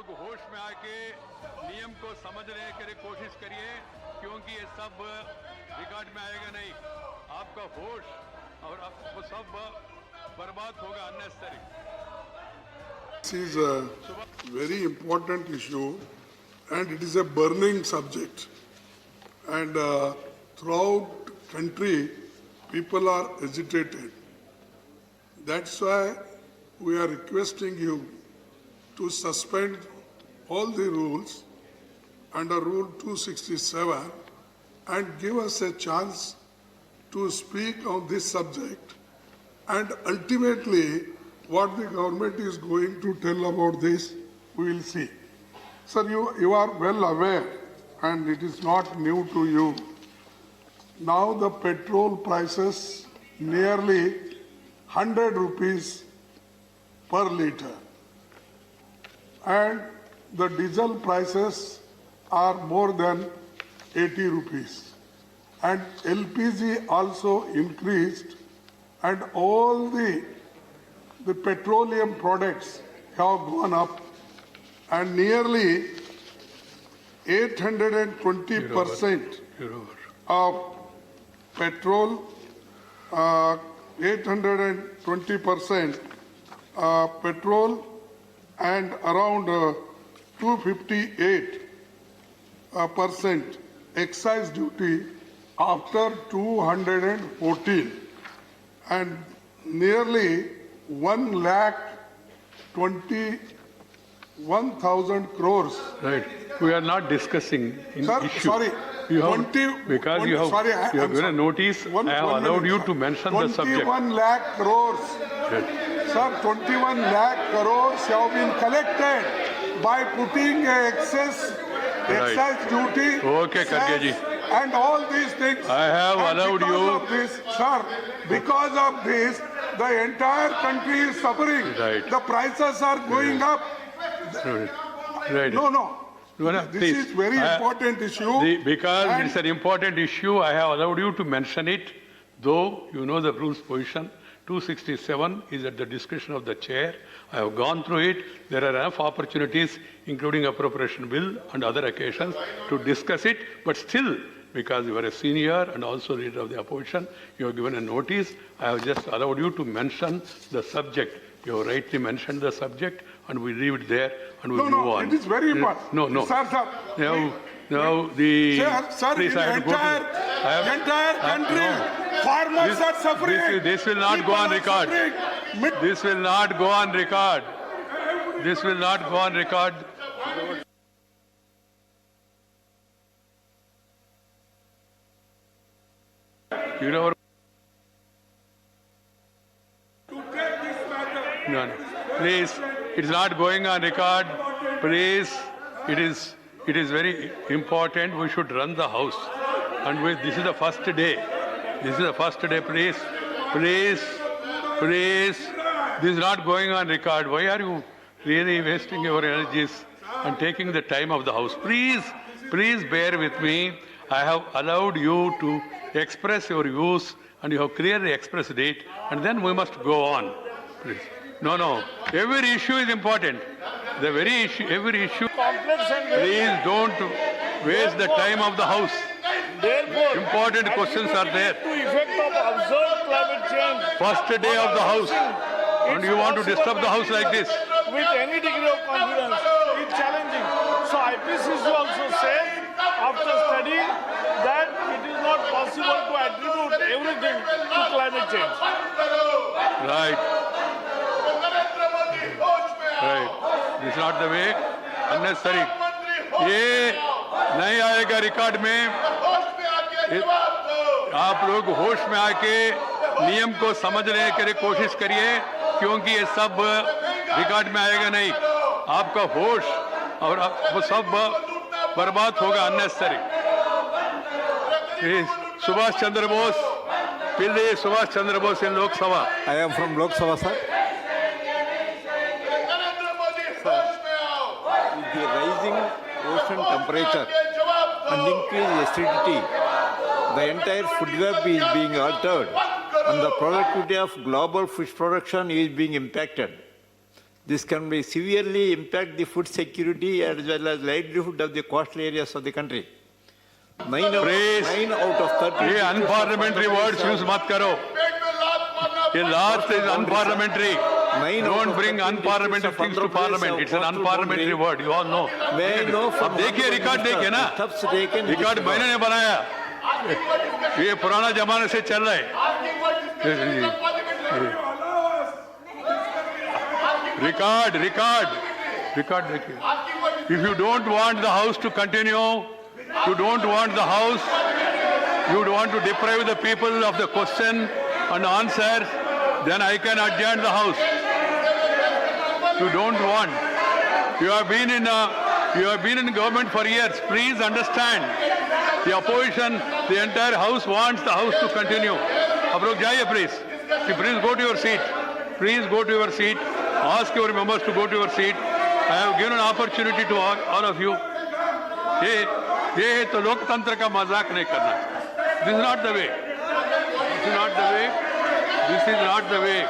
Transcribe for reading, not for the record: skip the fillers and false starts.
लोग होश में आके नियम को समझने के लिए कोशिश करिए, क्योंकि ये सब रिकॉर्ड में आएगा नहीं। आपका होश और वो सब बर्बाद होगा unnecessary. This is a very important issue and it is a burning subject. And throughout country, people are agitated. That's why we are requesting you to suspend all the rules under Rule 267 and give us a chance to speak on this subject. And ultimately, what the government is going to tell about this, we will see. Sir, you are well aware, and it is not new to you. Now the petrol prices nearly 100 rupees per litre. And the diesel prices are more than 80 rupees. And LPG also increased, and all the petroleum products have gone up, and nearly 820% of petrol, 820% petrol, and around 258% excise duty after 214, and nearly 1,21,000 crores. Right. We are not discussing in Sir, issue. sorry. You have, because you have, sorry, you have given a notice. I have allowed you to mention the subject. 21 lakh crores. Yes. Sir, 21 lakh crores have been collected by putting excess duty. Okay, Kharge ji. And all these things. I have And allowed because you. of this, sir, because of this, the entire country is suffering. Right. The prices are going up. Right. No. No, This please. is very important issue. Because And it's an important issue, I have allowed you to mention it, though you know the rules position. 267 is at the discretion of the chair. I have gone through it. There are enough opportunities, including appropriation bill and other occasions, to discuss it. But still, because you are a senior and also leader of the opposition, you have given a notice. I have just allowed you to mention the subject. You have rightly mentioned the subject, and we leave it there, and we move on. it is very important. No. Sir. Now the Sir, please, in I have to go to- entire country, farmers are suffering. This will not go on record. This will not go on record. This will not go on record. You know. No. Please, it's not going on record. Please, it is very important. We should run the house. And this is the first day. This is the first day. Please. This is not going on record. Why are you really wasting your energies and taking the time of the house? Please bear with me. I have allowed you to express your views, and you have clearly expressed it, and then we must go on. Please. No. Every issue is important. Every issue. Please don't waste the time of the house. Therefore, Important questions are there. to effect of observed climate change. First day of the house, and you want to disturb the house like this. With any degree of confidence, it's challenging. So IPCC also said, after studying, that it is not possible to attribute everything to climate change. Right. This is not the way. Unnecessary. ये नहीं आएगा record में. आप लोग होश में आके नियम को समझने के लिए कोशिश करिए, क्योंकि ये सब रिकॉर्ड में आएगा नहीं. आपका होश और वो सब बर्बाद होगा अननेसेसरी. सुभाष चंद्र बोस, पिल्ली Subhash Chandra Bose in Lok Sabha. I am from Lok Sabha, sir. With the rising ocean temperature and increased acidity, the entire food web is being altered and the productivity of global fish production is being impacted. This can be severely impact the food security as well as livelihood of the coastal areas of the country. 9 out, Please. 9 out of 30. ये unparliamentary words use मत करो. ये last is unparliamentary. Don't bring unparliamentary things to parliament. It's an unparliamentary word. You all know. May I know from अब देखिए record देखिए ना. steps taken in record this मैंने ने बनाया. ये पुराना जमाने से चल रहा है. रिकॉर्ड देखिए. If you don't want the house to continue, you don't want the house, you want to deprive the people of the question and answers, then I can adjourn the house. You don't want. You have been in government for years. Please understand. The opposition, the entire house wants the house to continue. अब लोग जाइए please. Please go to your seat. Please go to your seat. Ask your members to go to your seat. I have given an opportunity to all of you. ये तो लोकतंत्र का मजाक नहीं करना. This is not the way. This is not the way. This is not the way.